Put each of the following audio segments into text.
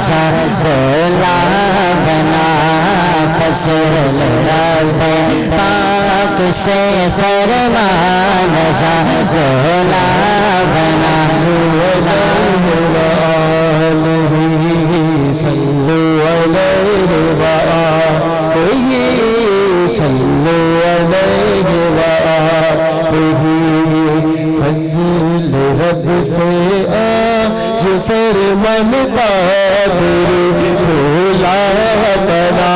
رضا رولا بنا فضل رب پاک سے فرمان رضا رولا بنا صلوا علیہ وآلہ صلوا علیہ وآلہ فضل رب سے آج فرمان قادر بھولا بنا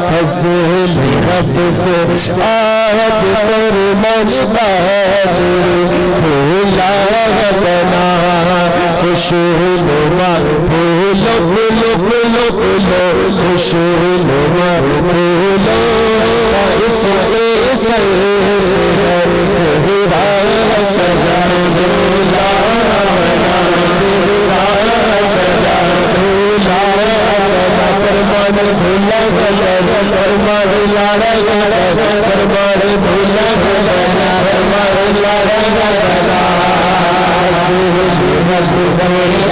فضل رب سے آج فرمان قادر بھولا بنا خوشنما پھولو پھولو پھولو پھولو خوشنما پھولو اس کے سر زہرا سجا دولا بنا زہرا سجا دولا بنا فرمان بھولا گیا فرمان لاڑا گیا فرمان بھولا گیا فرمان لاڑا گیا فرمان لاڑا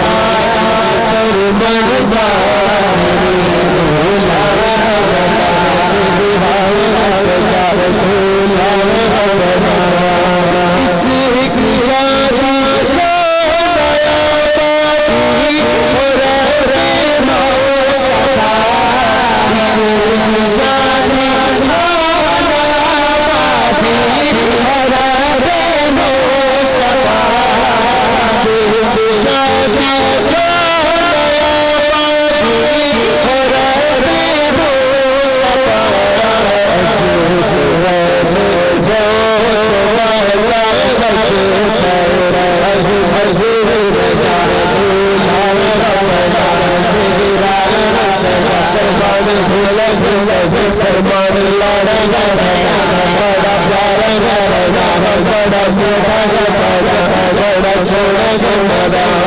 بڑا پیارا بڑا چھوڑا